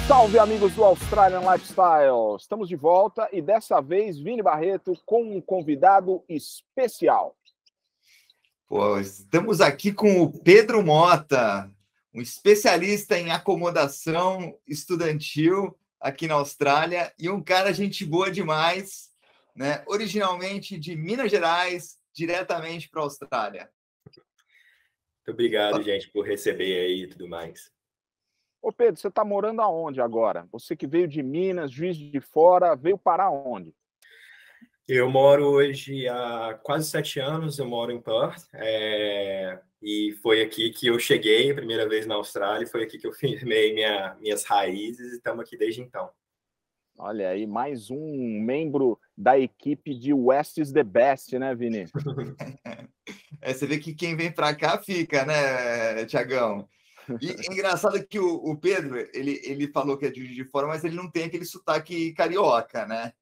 Salve, amigos do Australian Lifestyle! Estamos de volta e dessa vez Vini Barreto com um convidado especial. Pô, estamos aqui com o Pedro Mota, um especialista em acomodação estudantil aqui na Austrália e um cara gente boa demais, né? Originalmente de Minas Gerais, diretamente para a Austrália. Muito obrigado, gente, por receber aí e tudo mais. Ô Pedro, você está morando aonde agora? Você que veio de Minas, Juiz de Fora, veio parar onde? Eu moro hoje há quase 7 anos, eu moro em Perth, e foi aqui que eu cheguei a primeira vez na Austrália, foi aqui que eu firmei minhas raízes e estamos aqui desde então. Olha aí, mais um membro da equipe de West is the Best, né, Vini? Você vê que quem vem para cá fica, né, Tiagão? E é engraçado que o Pedro, ele falou que é de Juiz de Fora, mas ele não tem aquele sotaque carioca, né?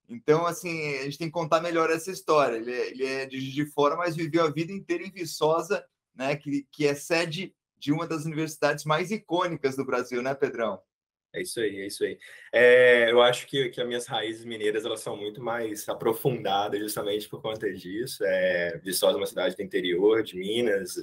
Então, assim, a gente tem que contar melhor essa história. Ele é de Juiz de Fora, mas viveu a vida inteira em Viçosa, né? Que é sede de uma das universidades mais icônicas do Brasil, né, Pedrão? É isso aí, é isso aí. Eu acho que as minhas raízes mineiras elas são muito mais aprofundadas justamente por conta disso. Viçosa é uma cidade do interior de Minas,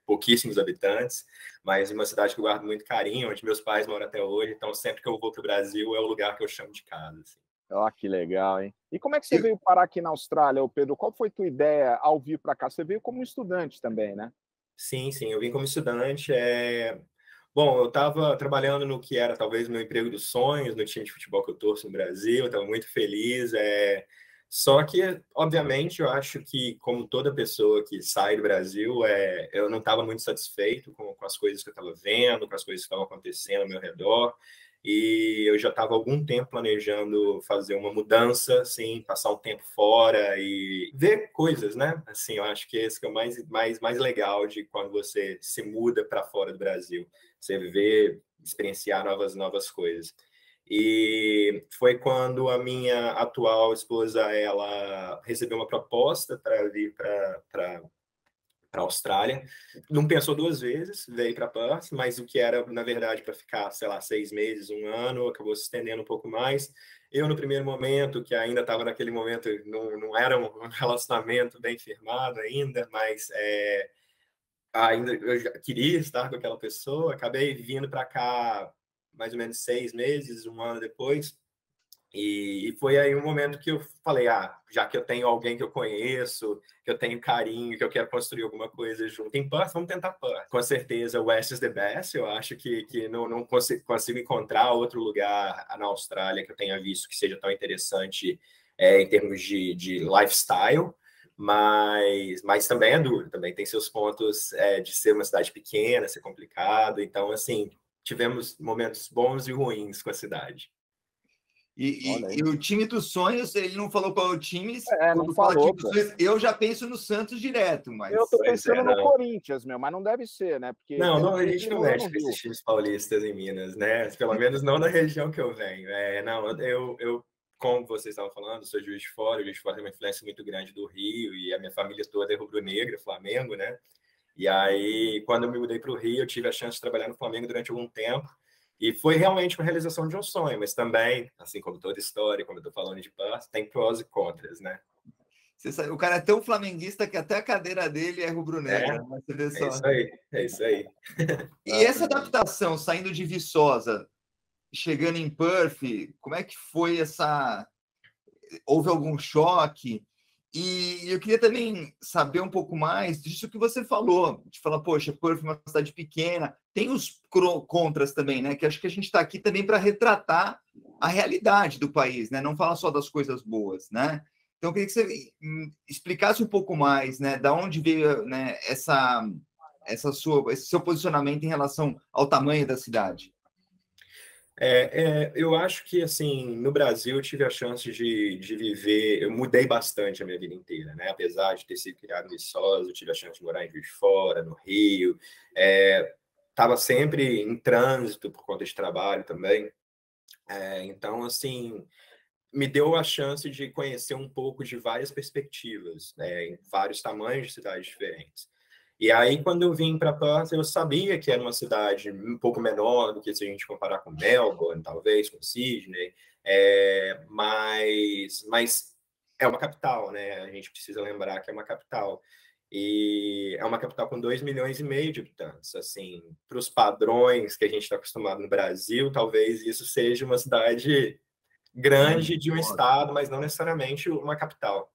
pouquíssimos habitantes, mas uma cidade que eu guardo muito carinho, onde meus pais moram até hoje. Então, sempre que eu vou para o Brasil, é o lugar que eu chamo de casa. Assim. Ó, que legal, hein? E como é que você veio parar aqui na Austrália, ô Pedro? Qual foi a tua ideia ao vir para cá? Você veio como estudante também, né? Sim, eu vim como estudante. Bom, eu estava trabalhando no que era talvez o meu emprego dos sonhos, no time de futebol que eu torço no Brasil, eu estava muito feliz. Só que, obviamente, eu acho que, como toda pessoa que sai do Brasil, eu não estava muito satisfeito com as coisas que eu estava vendo, com as coisas que estavam acontecendo ao meu redor. E eu já estava há algum tempo planejando fazer uma mudança, assim, passar um tempo fora e ver coisas, né? Assim, eu acho que esse que é o mais legal de quando você se muda para fora do Brasil. Você ver, experienciar novas coisas. E foi quando a minha atual esposa, ela recebeu uma proposta para vir para a Austrália. Não pensou 2 vezes, veio para Perth, mas o que era, na verdade, para ficar, sei lá, 6 meses, 1 ano, acabou se estendendo um pouco mais. Eu, no primeiro momento, que ainda estava naquele momento, não era um relacionamento bem firmado ainda, mas ainda eu já queria estar com aquela pessoa, acabei vindo para cá mais ou menos 6 meses, 1 ano depois, e foi aí um momento que eu falei, já que eu tenho alguém que eu conheço, que eu tenho carinho, que eu quero construir alguma coisa junto em Perth, vamos tentar Perth. Com certeza, West is the best. Eu acho que não consigo encontrar outro lugar na Austrália que eu tenha visto que seja tão interessante em termos de lifestyle, mas também é duro, também tem seus pontos de ser uma cidade pequena, ser complicado. Então, assim, tivemos momentos bons e ruins com a cidade. E o time dos sonhos, ele não falou qual é o time. Não falou. Sonhos, eu já penso no Santos direto, mas... Eu tô pensando no Corinthians, mas não deve ser, né? Porque não, a gente não mexe com esses times paulistas em Minas, né? Pelo menos não na região que eu venho. Eu como vocês estavam falando, sou Juiz de Fora. O Juiz de Fora tem uma influência muito grande do Rio e a minha família toda é rubro-negra, Flamengo, né? E aí, quando eu me mudei para o Rio, eu tive a chance de trabalhar no Flamengo durante algum tempo. E foi realmente uma realização de um sonho, mas também, assim como toda história, como eu estou falando de Perth, tem prós e contras, né? Você sabe, o cara é tão flamenguista que até a cadeira dele é rubro-negra. É isso aí. E essa adaptação, saindo de Viçosa, chegando em Perth, como é que foi essa... Houve algum choque? E eu queria também saber um pouco mais disso que você falou, de falar, poxa, Perth é uma cidade pequena, tem os contras também, né? Que acho que a gente está aqui também para retratar a realidade do país, né? Não falar só das coisas boas, né? Então, eu queria que você explicasse um pouco mais, né? Da onde veio, né, esse seu posicionamento em relação ao tamanho da cidade. Eu acho que, assim, no Brasil eu tive a chance de viver, eu mudei bastante a minha vida inteira, né? Apesar de ter sido criado em Viçosa, eu tive a chance de morar em Juiz de Fora, no Rio, estava sempre em trânsito por conta de trabalho também. Então, assim, me deu a chance de conhecer um pouco de várias perspectivas, né? Em vários tamanhos de cidades diferentes. E aí, quando eu vim para Perth, eu sabia que era uma cidade um pouco menor do que se a gente comparar com Melbourne, talvez, com Sydney, mas é uma capital, né? A gente precisa lembrar que é uma capital. E é uma capital com 2,5 milhões de habitantes. Assim, para os padrões que a gente está acostumado no Brasil, talvez isso seja uma cidade grande de um estado, mas não necessariamente uma capital.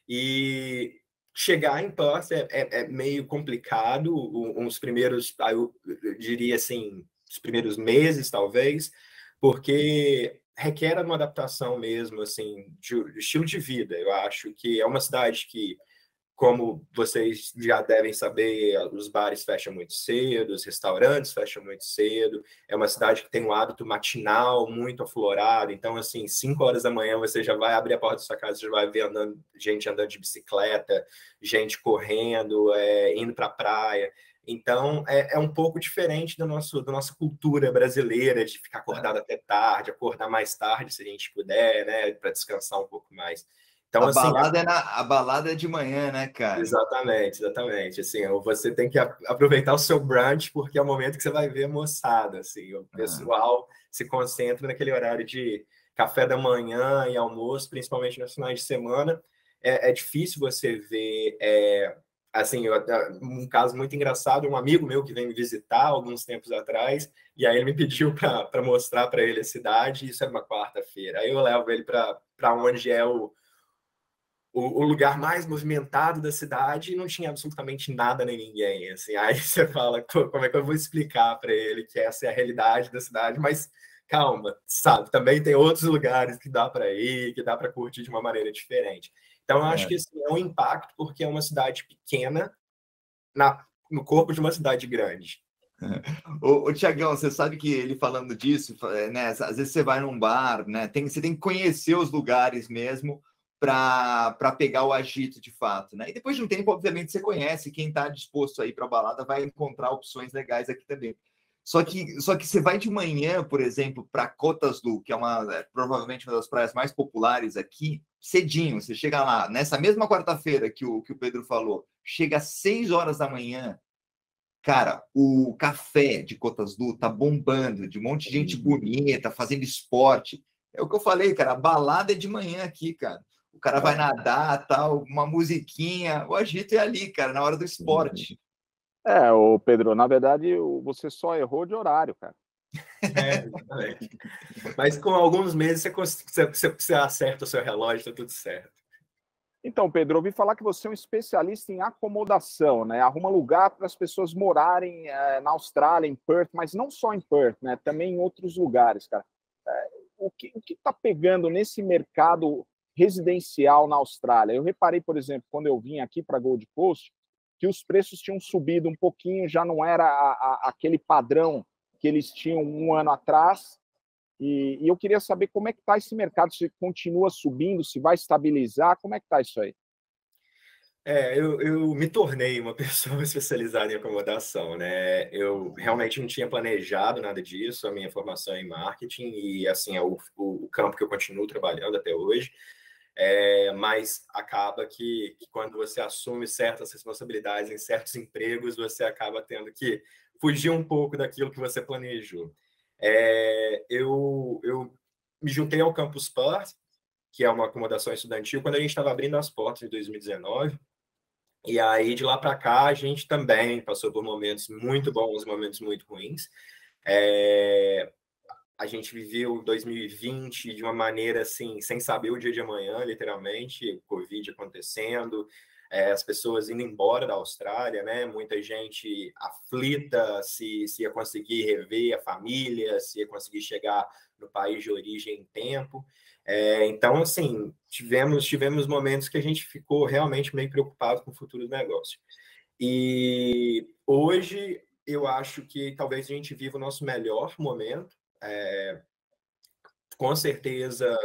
E chegar em Perth é meio complicado, uns primeiros, eu diria assim, os primeiros meses, talvez, porque requer uma adaptação mesmo, assim, de estilo de vida. Eu acho que é uma cidade que, como vocês já devem saber, os bares fecham muito cedo, os restaurantes fecham muito cedo. É uma cidade que tem um hábito matinal muito aflorado. Então, assim, 5 horas da manhã você já vai abrir a porta da sua casa, já vai ver gente andando de bicicleta, gente correndo, indo para a praia. Então, é um pouco diferente da nossa cultura brasileira de ficar acordado até tarde, acordar mais tarde, se a gente puder, né, para descansar um pouco mais. Então, a assim, balada é de manhã, né, cara? Exatamente. Assim, você tem que aproveitar o seu brunch, porque é o momento que você vai ver a moçada, assim, o pessoal se concentra naquele horário de café da manhã e almoço, principalmente nos finais de semana. É difícil você ver, assim, um caso muito engraçado, um amigo meu que veio me visitar alguns tempos atrás, e aí ele me pediu para mostrar para ele a cidade, e isso era uma quarta-feira. Aí eu levo ele para onde é o lugar mais movimentado da cidade e não tinha absolutamente nada nem ninguém. Assim. Aí você fala, como é que eu vou explicar para ele que essa é a realidade da cidade? Mas calma, sabe? Também tem outros lugares que dá para ir, que dá para curtir de uma maneira diferente. Então, eu acho que esse é um impacto porque é uma cidade pequena no corpo de uma cidade grande. O Tiagão, você sabe que ele falando disso, né? Às vezes você vai num bar, né? Você tem que conhecer os lugares mesmo para pegar o agito de fato, né? E depois de um tempo, obviamente, você conhece quem está disposto a ir para a balada vai encontrar opções legais aqui também. Só que você vai de manhã, por exemplo, para Cottesloe, que é provavelmente uma das praias mais populares aqui, cedinho. Você chega lá, nessa mesma quarta-feira que o Pedro falou, chega às 6 horas da manhã. Cara, o café de Cottesloe tá bombando, de um monte de gente bonita, fazendo esporte. É o que eu falei, cara, a balada é de manhã aqui, cara. O cara vai nadar, tal, uma musiquinha, o agito é ali, cara, na hora do esporte. O Pedro, na verdade, você só errou de horário, cara. Mas com alguns meses você acerta o seu relógio, tá tudo certo. Então, Pedro, eu ouvi falar que você é um especialista em acomodação, né? Arruma lugar para as pessoas morarem na Austrália, em Perth, mas não só em Perth, né? Também em outros lugares, cara. O que está pegando nesse mercado residencial na Austrália? Eu reparei, por exemplo, quando eu vim aqui para Gold Coast, que os preços tinham subido um pouquinho, já não era aquele padrão que eles tinham um ano atrás. E eu queria saber como é que está esse mercado, se continua subindo, se vai estabilizar, como é que está isso aí? Eu me tornei uma pessoa especializada em acomodação, né? Eu realmente não tinha planejado nada disso, a minha formação é em marketing e, assim, é o campo que eu continuo trabalhando até hoje. Mas acaba que quando você assume certas responsabilidades em certos empregos, você acaba tendo que fugir um pouco daquilo que você planejou. Eu me juntei ao Campus Perth, que é uma acomodação estudantil, quando a gente estava abrindo as portas em 2019. E aí, de lá para cá, a gente também passou por momentos muito bons, momentos muito ruins. A gente viveu 2020 de uma maneira assim, sem saber o dia de amanhã, literalmente, o Covid acontecendo, as pessoas indo embora da Austrália, né? Muita gente aflita se ia conseguir rever a família, se ia conseguir chegar no país de origem em tempo. Então, assim, tivemos momentos que a gente ficou realmente meio preocupado com o futuro do negócio. E hoje eu acho que talvez a gente viva o nosso melhor momento. Com certeza,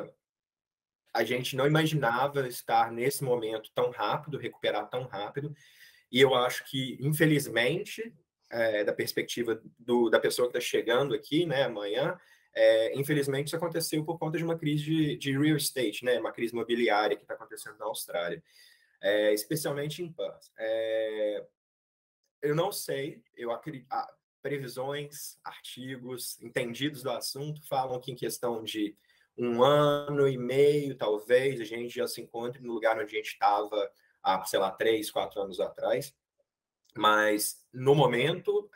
a gente não imaginava estar nesse momento tão rápido, recuperar tão rápido. E eu acho que, infelizmente, da perspectiva da pessoa que está chegando aqui, né, amanhã, infelizmente isso aconteceu por conta de uma crise de real estate, né, uma crise imobiliária que está acontecendo na Austrália. especialmente em Perth. Eu não sei, eu acredito, previsões, artigos, entendidos do assunto falam que em questão de 1 ano e meio, talvez, a gente já se encontre no lugar onde a gente estava há, sei lá, 3, 4 anos atrás. Mas, no momento,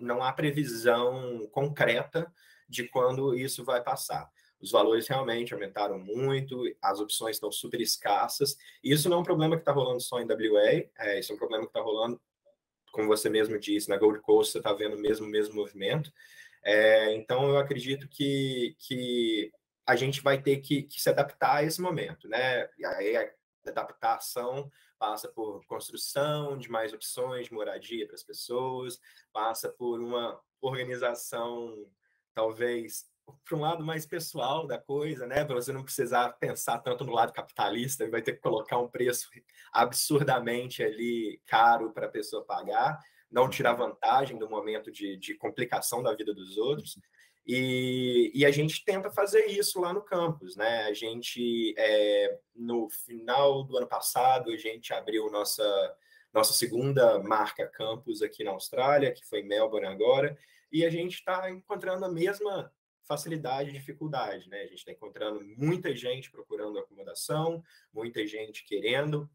não há previsão concreta de quando isso vai passar. Os valores realmente aumentaram muito, as opções estão super escassas. E isso não é um problema que está rolando só em WA, isso é um problema que está rolando, como você mesmo disse, na Gold Coast você está vendo o mesmo movimento. Então, eu acredito que a gente vai ter que se adaptar a esse momento, né? E aí a adaptação passa por construção de mais opções de moradia para as pessoas, passa por uma organização, talvez, para um lado mais pessoal da coisa, né? Para você não precisar pensar tanto no lado capitalista, vai ter que colocar um preço absurdamente ali caro para a pessoa pagar, não tirar vantagem do momento de complicação da vida dos outros. E a gente tenta fazer isso lá no campus, né? A gente, no final do ano passado, a gente abriu nossa segunda marca campus aqui na Austrália, que foi em Melbourne agora, e a gente está encontrando a mesma facilidade e dificuldade, né? A gente está encontrando muita gente procurando acomodação, muita gente querendo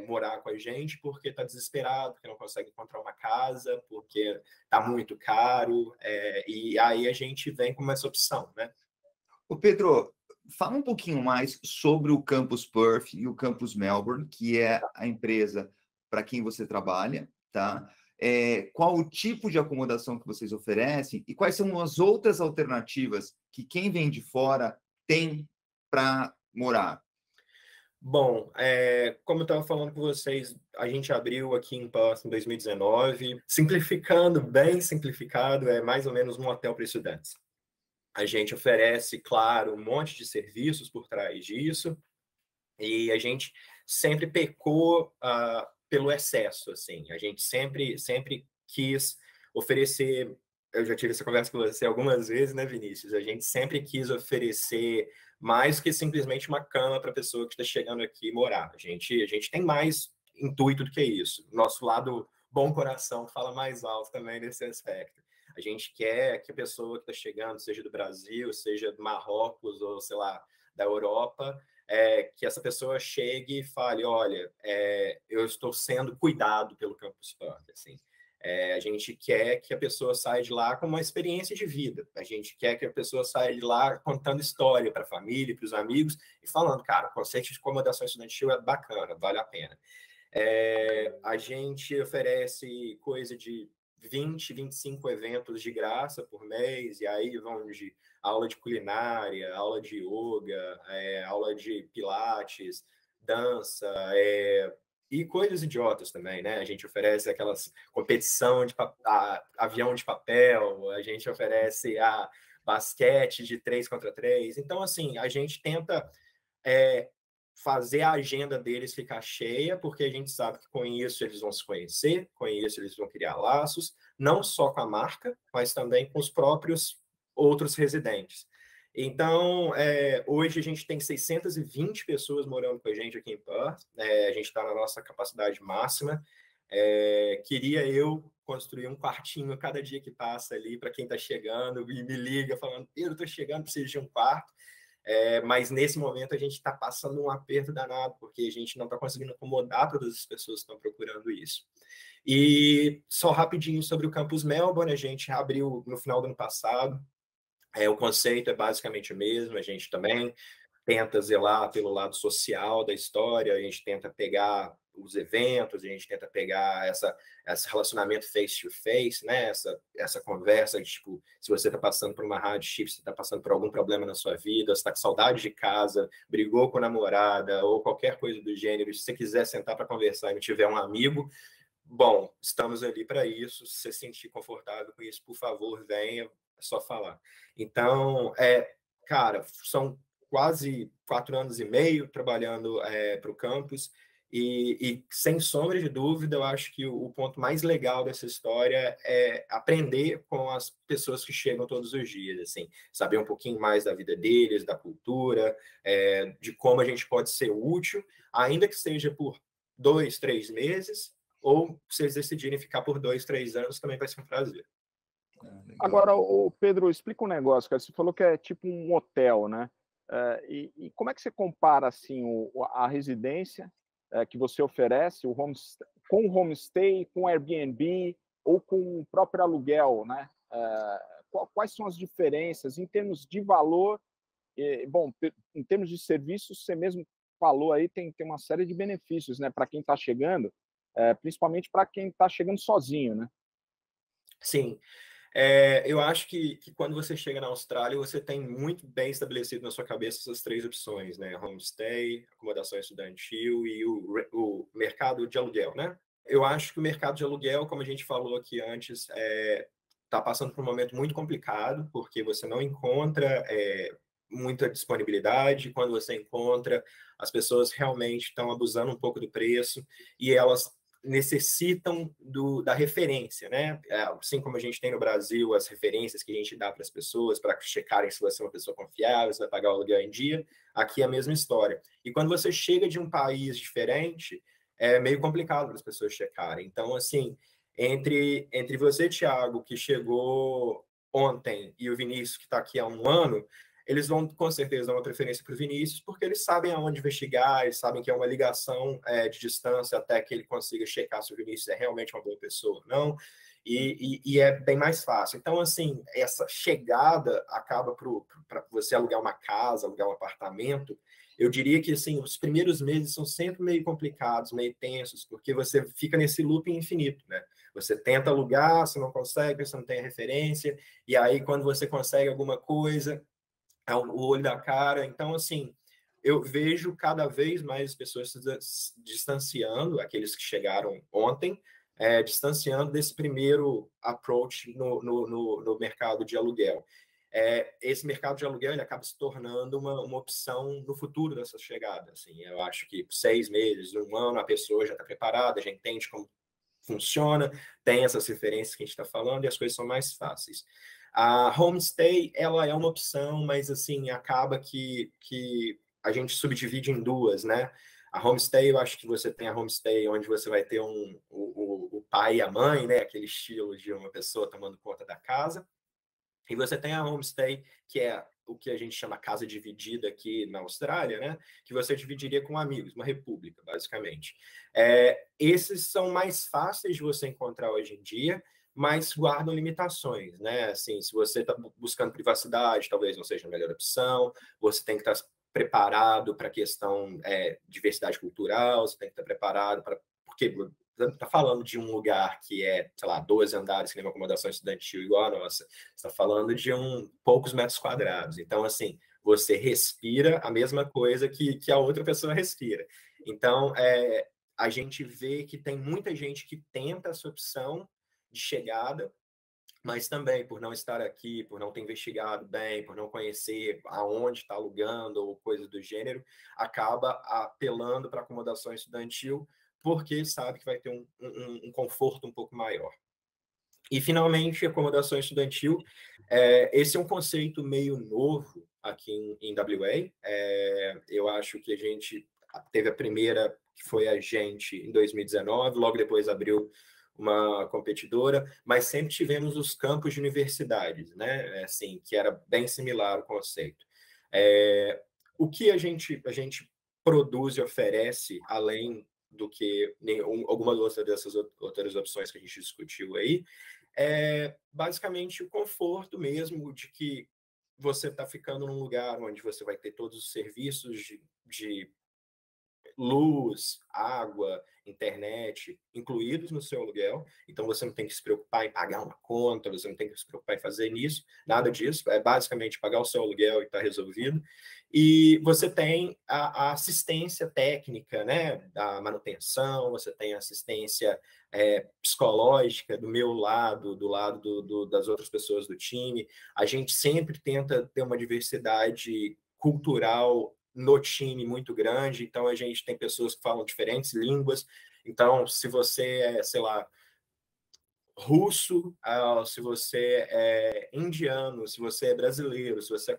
morar com a gente porque está desesperado, porque não consegue encontrar uma casa, porque está muito caro, e aí a gente vem com essa opção, né? Ô Pedro, fala um pouquinho mais sobre o Campus Perth e o Campus Melbourne, que é a empresa para quem você trabalha, tá? Qual o tipo de acomodação que vocês oferecem e quais são as outras alternativas que quem vem de fora tem para morar? Bom, como eu estava falando com vocês, a gente abriu aqui em Perth em 2019, simplificando, bem simplificado, é mais ou menos um hotel para estudantes. A gente oferece, claro, um monte de serviços por trás disso, e a gente sempre pecou pelo excesso, assim. A gente sempre quis oferecer, eu já tive essa conversa com você algumas vezes, né, Vinícius? A gente sempre quis oferecer mais que simplesmente uma cama para a pessoa que está chegando aqui morar. A gente tem mais intuito do que isso. Nosso lado bom coração fala mais alto também nesse aspecto. A gente quer que a pessoa que está chegando, seja do Brasil, seja do Marrocos ou, sei lá, da Europa, que essa pessoa chegue e fale, olha, eu estou sendo cuidado pelo Campus Party, assim. A gente quer que a pessoa saia de lá com uma experiência de vida. A gente quer que a pessoa saia de lá contando história para a família, para os amigos, e falando, cara, o conceito de acomodação estudantil é bacana, vale a pena. A gente oferece coisa de 20, 25 eventos de graça por mês, e aí vão de aula de culinária, aula de yoga, aula de pilates, dança, e coisas idiotas também, né? A gente oferece aquelas competição de avião de papel, a gente oferece basquete de 3 contra 3. Então, assim, a gente tenta fazer a agenda deles ficar cheia, porque a gente sabe que com isso eles vão se conhecer, com isso eles vão criar laços, não só com a marca, mas também com os próprios outros residentes. Então, hoje a gente tem 620 pessoas morando com a gente aqui em Perth, a gente está na nossa capacidade máxima. Queria eu construir um quartinho a cada dia que passa ali para quem está chegando e me liga falando, eu estou chegando, preciso de um quarto. Mas nesse momento a gente está passando um aperto danado, porque a gente não está conseguindo acomodar todas as pessoas que estão procurando isso. E só rapidinho sobre o Campus Melbourne, a gente abriu no final do ano passado, o conceito é basicamente o mesmo, a gente também tenta zelar pelo lado social da história, a gente tenta pegar os eventos, a gente tenta pegar esse relacionamento face-to-face, né? Essa conversa, tipo, se você está passando por uma hardship, se está passando por algum problema na sua vida, se está com saudade de casa, brigou com a namorada, ou qualquer coisa do gênero, se você quiser sentar para conversar e não tiver um amigo, bom, estamos ali para isso, se você se sentir confortável com isso, por favor, venha, é só falar. Então, cara, são quase 4 anos e meio trabalhando para o campus e, sem sombra de dúvida, eu acho que o ponto mais legal dessa história é aprender com as pessoas que chegam todos os dias, assim, saber um pouquinho mais da vida deles, da cultura, de como a gente pode ser útil, ainda que seja por 2, 3 meses, ou se eles decidirem ficar por 2, 3 anos, também vai ser um prazer. Agora, o Pedro, explica um negócio, cara. Você falou que é tipo um hotel, né? E como é que você compara assim a residência que você oferece, com o homestay, com o Airbnb ou com o próprio aluguel, né? Quais são as diferenças em termos de valor? Bom, em termos de serviços, você mesmo falou aí, tem uma série de benefícios, né? Para quem está chegando, principalmente para quem está chegando sozinho, né? Sim. Eu acho que quando você chega na Austrália, você tem muito bem estabelecido na sua cabeça essas 3 opções, né? Homestay, acomodação estudantil e o mercado de aluguel, né? Eu acho que o mercado de aluguel, como a gente falou aqui antes, está passando por um momento muito complicado, porque você não encontra muita disponibilidade. Quando você encontra, as pessoas realmente estão abusando um pouco do preço e elas necessitam da referência, né? Assim como a gente tem no Brasil as referências que a gente dá para as pessoas para checarem se você é uma pessoa confiável, se vai pagar o aluguel em dia, aqui é a mesma história. E quando você chega de um país diferente, é meio complicado para as pessoas checarem. Então, assim, entre você, Thiago, que chegou ontem, e o Vinícius, que está aqui há um ano, eles vão com certeza dar uma preferência para o Vinícius, porque eles sabem aonde investigar, eles sabem que é uma ligação de distância até que ele consiga checar se o Vinícius é realmente uma boa pessoa ou não, e é bem mais fácil. Então, assim, essa chegada acaba para você alugar uma casa, alugar um apartamento. Eu diria que, assim, os primeiros meses são sempre meio complicados, meio tensos, porque você fica nesse looping infinito, né? Você tenta alugar, você não consegue, você não tem referência, e aí quando você consegue alguma coisa, o olho da cara. Então, assim, eu vejo cada vez mais pessoas se distanciando, aqueles que chegaram ontem, distanciando desse primeiro approach no mercado de aluguel. Esse mercado de aluguel ele acaba se tornando uma opção no futuro dessa chegada. Assim, eu acho que 6 meses, 1 ano, a pessoa já está preparada, já entende como funciona, tem essas referências que a gente está falando e as coisas são mais fáceis. A homestay, ela é uma opção, mas assim, acaba que a gente subdivide em 2, né? A homestay, eu acho que você tem a homestay onde você vai ter o pai e a mãe, né? Aquele estilo de uma pessoa tomando conta da casa. E você tem a homestay, que é o que a gente chama casa dividida aqui na Austrália, né? Que você dividiria com amigos, uma república, basicamente. Esses são mais fáceis de você encontrar hoje em dia, mas guardam limitações, né? Assim, se você está buscando privacidade, talvez não seja a melhor opção, você tem que estar preparado para a questão diversidade cultural, você tem que estar preparado para... Porque está falando de um lugar que é, sei lá, 12 andares, que nem uma acomodação estudantil igual a nossa. Você está falando de poucos metros quadrados. Então, assim, você respira a mesma coisa que a outra pessoa respira. Então, a gente vê que tem muita gente que tenta essa opção de chegada, mas também por não estar aqui, por não ter investigado bem, por não conhecer aonde está alugando ou coisa do gênero, acaba apelando para acomodação estudantil, porque sabe que vai ter um conforto um pouco maior. E, finalmente, acomodação estudantil. Esse é um conceito meio novo aqui em WA. Eu acho que a gente teve a primeira, que foi a gente, em 2019, logo depois abriu uma competidora, mas sempre tivemos os campos de universidades, né? Assim, que era bem similar o conceito. O que a gente produz e oferece, além do que alguma outra dessas outras opções que a gente discutiu aí, basicamente o conforto mesmo de que você está ficando num lugar onde você vai ter todos os serviços de luz, água, internet incluídos no seu aluguel, então você não tem que se preocupar em pagar uma conta, você não tem que se preocupar em fazer isso, nada disso, é basicamente pagar o seu aluguel e está resolvido. E você tem a assistência técnica, né, da manutenção, você tem assistência psicológica do meu lado, do lado das outras pessoas do time. A gente sempre tenta ter uma diversidade cultural no time muito grande, então a gente tem pessoas que falam diferentes línguas, então se você é, sei lá, russo, se você é indiano, se você é brasileiro, se você é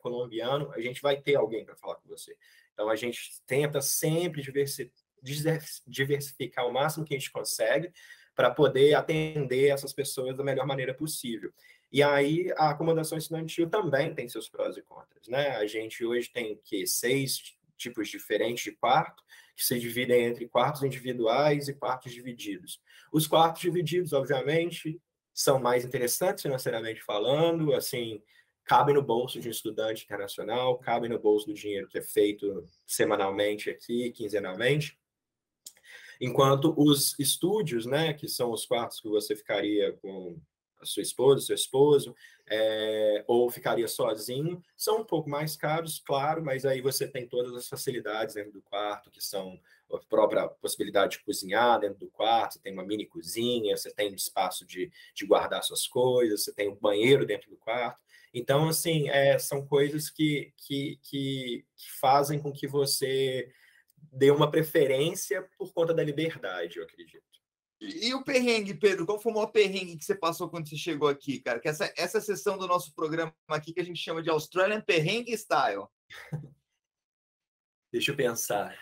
diversificar o máximo que a gente consegue para poder atender essas pessoas da melhor maneira possível. E aí a acomodação estudantil também tem seus prós e contras, né? A gente hoje tem 6 tipos diferentes de quarto, que se dividem entre quartos individuais e quartos divididos. Os quartos divididos, obviamente, são mais interessantes financeiramente falando, assim, cabem no bolso de um estudante internacional, cabem no bolso do dinheiro que é feito semanalmente aqui, quinzenalmente, enquanto os estúdios, né, que são os quartos que você ficaria com a sua esposa, seu esposo, ou ficaria sozinho, são um pouco mais caros, claro, mas aí você tem todas as facilidades dentro do quarto, que são a própria possibilidade de cozinhar dentro do quarto, você tem uma mini cozinha, você tem espaço de guardar suas coisas, você tem um banheiro dentro do quarto. Então, assim, são coisas que fazem com que você dê uma preferência por conta da liberdade, eu acredito. E o perrengue, Pedro? Qual foi o maior perrengue que você passou quando você chegou aqui, cara? Que essa sessão do nosso programa aqui que a gente chama de Australian Perrengue Style. Deixa eu pensar.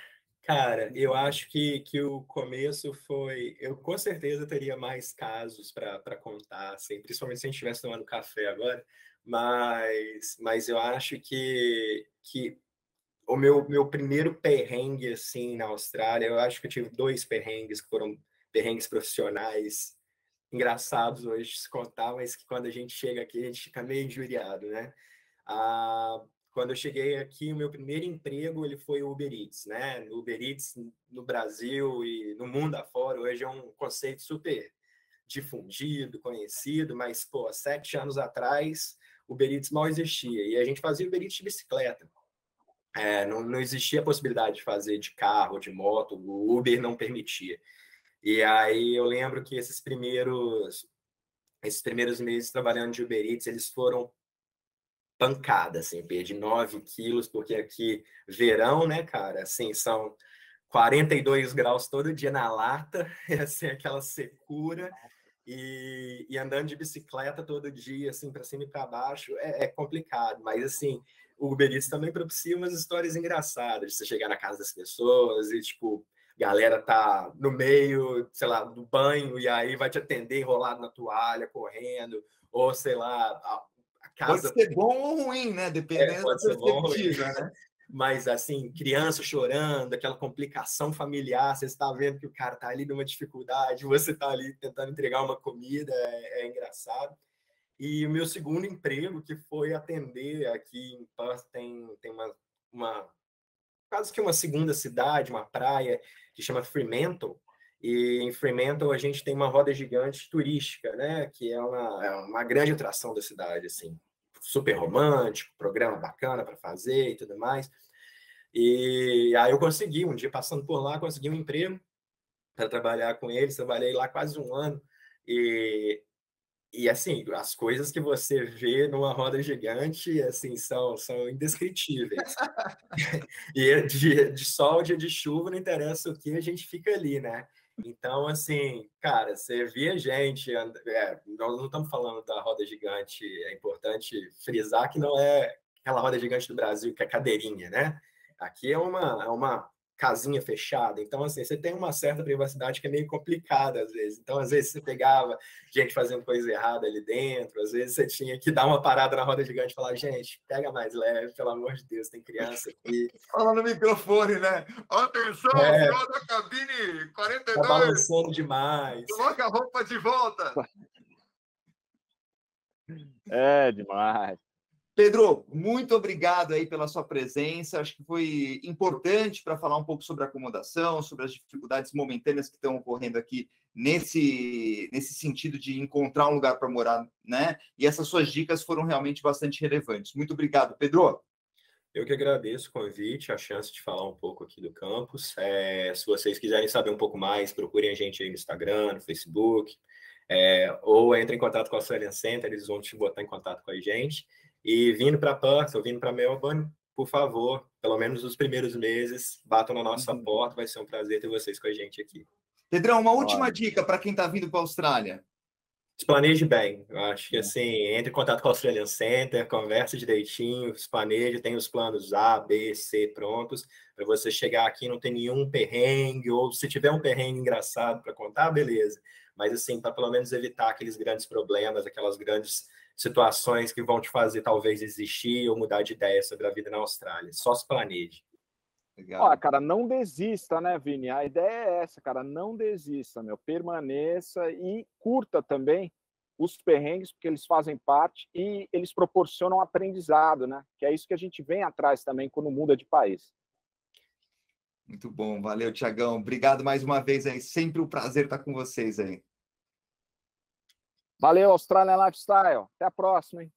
Cara, eu acho que o começo foi... Eu com certeza teria mais casos para contar, assim, principalmente se a gente estivesse tomando café agora, mas eu acho que o meu primeiro perrengue, assim, na Austrália, eu acho que eu tive 2 perrengues que foram perrengues profissionais engraçados hoje de se contar, mas que quando a gente chega aqui, a gente fica meio injuriado, né? Quando eu cheguei aqui, o meu primeiro emprego ele foi o Uber Eats, né? O Uber Eats no Brasil e no mundo afora, hoje é um conceito super difundido, conhecido, mas, pô, 7 anos atrás, o Uber Eats mal existia. E a gente fazia Uber Eats de bicicleta. Não existia a possibilidade de fazer de carro, de moto, o Uber não permitia. E aí eu lembro que esses primeiros meses trabalhando de Uber Eats, eles foram pancada, assim, perdi 9 quilos, porque aqui, verão, né, cara, assim, são 42 graus todo dia na lata, assim, aquela secura, e andando de bicicleta todo dia, assim, para cima e para baixo, é complicado, mas, assim, o Uber Eats também propicia umas histórias engraçadas, de você chegar na casa das pessoas e, tipo, galera tá no meio, sei lá, do banho, e aí vai te atender enrolado na toalha, correndo, ou, sei lá, a casa... Pode ser bom ou ruim, né? Dependendo da perspectiva, né? Mas, assim, criança chorando, aquela complicação familiar, você está vendo que o cara está ali numa dificuldade, você está ali tentando entregar uma comida, é engraçado. E o meu segundo emprego, que foi atender aqui em Perth, tem quase que uma segunda cidade, uma praia, que chama Fremantle, e em Fremantle a gente tem uma roda gigante turística, né, que é uma grande atração da cidade, assim, super romântico, programa bacana para fazer e tudo mais. E aí eu consegui, um dia passando por lá, consegui um emprego para trabalhar com eles, trabalhei lá quase 1 ano, e assim, as coisas que você vê numa roda gigante, assim, são indescritíveis. E de sol, dia de chuva, não interessa o que, a gente fica ali, né? Então, assim, cara, você via gente... nós não estamos falando da roda gigante, é importante frisar que não é aquela roda gigante do Brasil, que é cadeirinha, né? Aqui é uma casinha fechada, então assim, você tem uma certa privacidade que é meio complicada às vezes, então às vezes você pegava gente fazendo coisa errada ali dentro, às vezes você tinha que dar uma parada na roda gigante e falar, gente, pega mais leve, pelo amor de Deus, tem criança aqui. Fala no microfone, né? Atenção, final da cabine 42! Tá balançando demais. Coloca a roupa de volta! É demais. Pedro, muito obrigado aí pela sua presença. Acho que foi importante para falar um pouco sobre a acomodação, sobre as dificuldades momentâneas que estão ocorrendo aqui nesse sentido de encontrar um lugar para morar, né? E essas suas dicas foram realmente bastante relevantes. Muito obrigado, Pedro. Eu que agradeço o convite, a chance de falar um pouco aqui do campus. Se vocês quiserem saber um pouco mais, procurem a gente aí no Instagram, no Facebook, ou entrem em contato com a Australian Center, eles vão te botar em contato com a gente. E vindo para Perth ou vindo para Melbourne, por favor, pelo menos os primeiros meses, batam na nossa porta, vai ser um prazer ter vocês com a gente aqui. Pedrão, uma última dica para quem está vindo para a Austrália. Se planeje bem. Eu acho que, assim, entre em contato com o Australian Center, converse direitinho, se planeje, tem os planos A, B, C prontos, para você chegar aqui e não ter nenhum perrengue, ou se tiver um perrengue engraçado para contar, beleza. Mas, assim, para pelo menos evitar aqueles grandes problemas, aquelas grandes situações que vão te fazer talvez desistir ou mudar de ideia sobre a vida na Austrália. Só se planeje. Legal. Ó, cara, não desista, né, Vini? A ideia é essa, cara, não desista, meu. Permaneça e curta também os perrengues, porque eles fazem parte e eles proporcionam aprendizado, né? Que é isso que a gente vem atrás também quando muda de país. Muito bom, valeu, Tiagão. Obrigado mais uma vez aí. Sempre um prazer estar com vocês aí. Valeu, Australian Lifestyle. Até a próxima, hein?